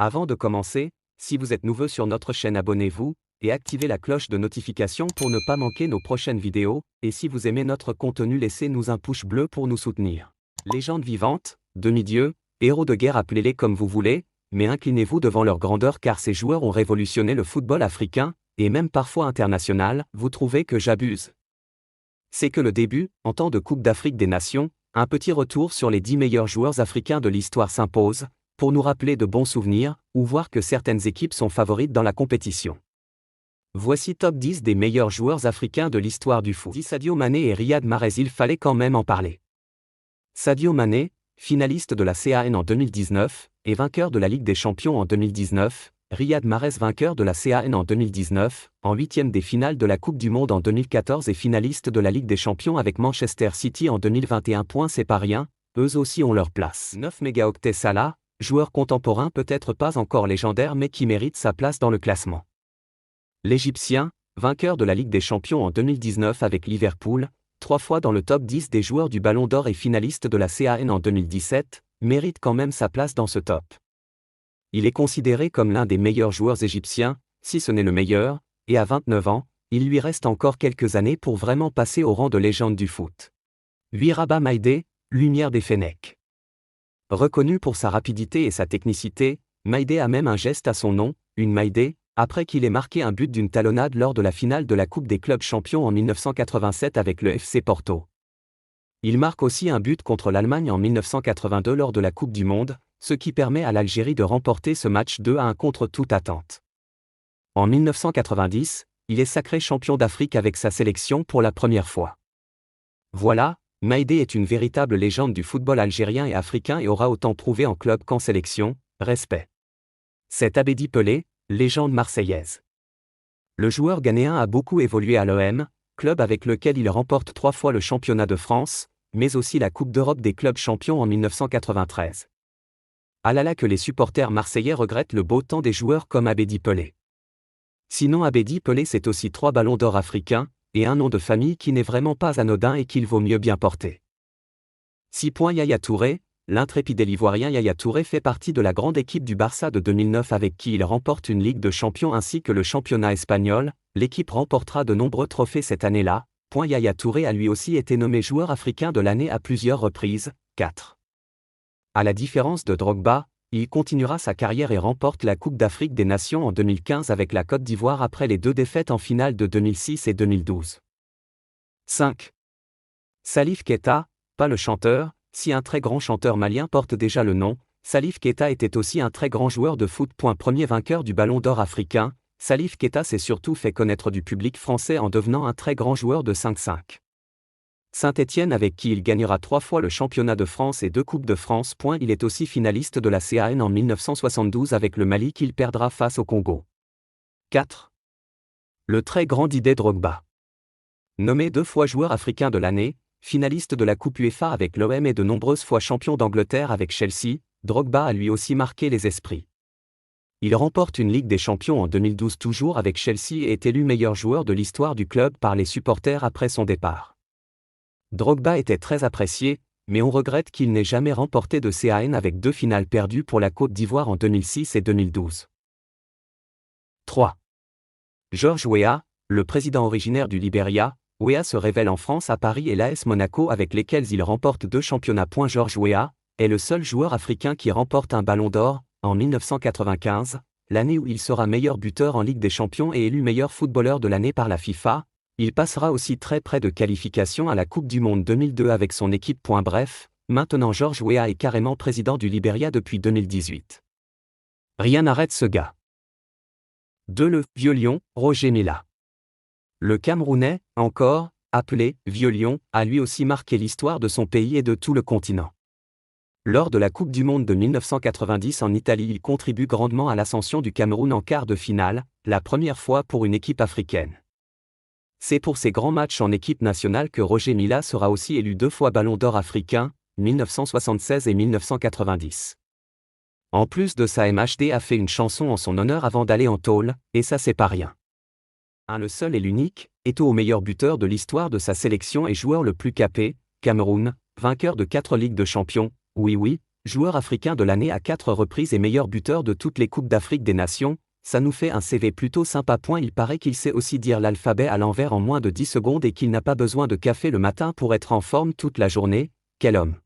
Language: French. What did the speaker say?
Avant de commencer, si vous êtes nouveau sur notre chaîne, abonnez-vous et activez la cloche de notification pour ne pas manquer nos prochaines vidéos, et si vous aimez notre contenu, laissez-nous un pouce bleu pour nous soutenir. Légendes vivantes, demi-dieux, héros de guerre, appelez-les comme vous voulez, mais inclinez-vous devant leur grandeur car ces joueurs ont révolutionné le football africain, et même parfois international. Vous trouvez que j'abuse? C'est que le début, en temps de Coupe d'Afrique des Nations, un petit retour sur les 10 meilleurs joueurs africains de l'histoire s'impose, pour nous rappeler de bons souvenirs, ou voir que certaines équipes sont favorites dans la compétition. Voici top 10 des meilleurs joueurs africains de l'histoire du foot. Sadio Mané et Riyad Mahrez, il fallait quand même en parler. Sadio Mané, finaliste de la CAN en 2019, et vainqueur de la Ligue des Champions en 2019, Riyad Mahrez vainqueur de la CAN en 2019, en huitième des finales de la Coupe du Monde en 2014 et finaliste de la Ligue des Champions avec Manchester City en 2021. C'est pas rien, eux aussi ont leur place. 9 mégaoctets. Salah, joueur contemporain peut-être pas encore légendaire mais qui mérite sa place dans le classement. L'Égyptien, vainqueur de la Ligue des Champions en 2019 avec Liverpool, 3 fois dans le top 10 des joueurs du Ballon d'Or et finaliste de la CAN en 2017, mérite quand même sa place dans ce top. Il est considéré comme l'un des meilleurs joueurs égyptiens, si ce n'est le meilleur, et à 29 ans, il lui reste encore quelques années pour vraiment passer au rang de légende du foot. 8 Rabah Maïdé, lumière des Fennecs. Reconnu pour sa rapidité et sa technicité, Maïdé a même un geste à son nom, une Maïdé, après qu'il ait marqué un but d'une talonnade lors de la finale de la Coupe des clubs champions en 1987 avec le FC Porto. Il marque aussi un but contre l'Allemagne en 1982 lors de la Coupe du Monde, ce qui permet à l'Algérie de remporter ce match 2-1 contre toute attente. En 1990, il est sacré champion d'Afrique avec sa sélection pour la première fois. Voilà, Maïdé est une véritable légende du football algérien et africain et aura autant prouvé en club qu'en sélection. Respect. C'est Abedi Pelé, légende marseillaise. Le joueur ghanéen a beaucoup évolué à l'OM, club avec lequel il remporte 3 fois le championnat de France, mais aussi la Coupe d'Europe des clubs champions en 1993. Ah là là que les supporters marseillais regrettent le beau temps des joueurs comme Abedi Pelé. Sinon Abedi Pelé c'est aussi 3 ballons d'or africains, et un nom de famille qui n'est vraiment pas anodin et qu'il vaut mieux bien porter. 6 points. Yaya Touré, l'intrépide ivoirien Yaya Touré fait partie de la grande équipe du Barça de 2009 avec qui il remporte une Ligue de Champions ainsi que le championnat espagnol. L'équipe remportera de nombreux trophées cette année-là. Yaya Touré a lui aussi été nommé joueur africain de l'année à plusieurs reprises, 4. À la différence de Drogba, il continuera sa carrière et remporte la Coupe d'Afrique des Nations en 2015 avec la Côte d'Ivoire après les 2 défaites en finale de 2006 et 2012. 5. Salif Keita, pas le chanteur, si un très grand chanteur malien porte déjà le nom, Salif Keita était aussi un très grand joueur de foot. Premier vainqueur du Ballon d'Or africain, Salif Keita s'est surtout fait connaître du public français en devenant un très grand joueur de 5-5. Saint-Étienne avec qui il gagnera 3 fois le championnat de France et 2 Coupes de France. Il est aussi finaliste de la CAN en 1972 avec le Mali qu'il perdra face au Congo. 4. Le très grand Didier Drogba. Nommé 2 fois joueur africain de l'année, finaliste de la Coupe UEFA avec l'OM et de nombreuses fois champion d'Angleterre avec Chelsea, Drogba a lui aussi marqué les esprits. Il remporte une Ligue des Champions en 2012 toujours avec Chelsea et est élu meilleur joueur de l'histoire du club par les supporters après son départ. Drogba était très apprécié, mais on regrette qu'il n'ait jamais remporté de CAN avec 2 finales perdues pour la Côte d'Ivoire en 2006 et 2012. 3. George Weah, le président originaire du Libéria. Weah se révèle en France à Paris et l'AS Monaco avec lesquels il remporte 2 championnats. George Weah est le seul joueur africain qui remporte un Ballon d'Or, en 1995, l'année où il sera meilleur buteur en Ligue des Champions et élu meilleur footballeur de l'année par la FIFA. Il passera aussi très près de qualification à la Coupe du Monde 2002 avec son équipe. Bref, maintenant George Weah est carrément président du Libéria depuis 2018. Rien n'arrête ce gars. 2. Le vieux lion, Roger Milla. Le Camerounais, encore, appelé vieux lion, a lui aussi marqué l'histoire de son pays et de tout le continent. Lors de la Coupe du Monde de 1990 en Italie, il contribue grandement à l'ascension du Cameroun en quart de finale, la première fois pour une équipe africaine. C'est pour ces grands matchs en équipe nationale que Roger Milla sera aussi élu 2 fois Ballon d'Or africain, 1976 et 1990. En plus de ça, MHD a fait une chanson en son honneur avant d'aller en tôle, et ça c'est pas rien. Le seul et l'unique, Eto'o, meilleur buteur de l'histoire de sa sélection et joueur le plus capé, Cameroun, vainqueur de 4 Ligues de Champions. Oui, Joueur africain de l'année à 4 reprises et meilleur buteur de toutes les Coupes d'Afrique des Nations, ça nous fait un CV plutôt sympa. Il paraît qu'il sait aussi dire l'alphabet à l'envers en moins de 10 secondes et qu'il n'a pas besoin de café le matin pour être en forme toute la journée. Quel homme!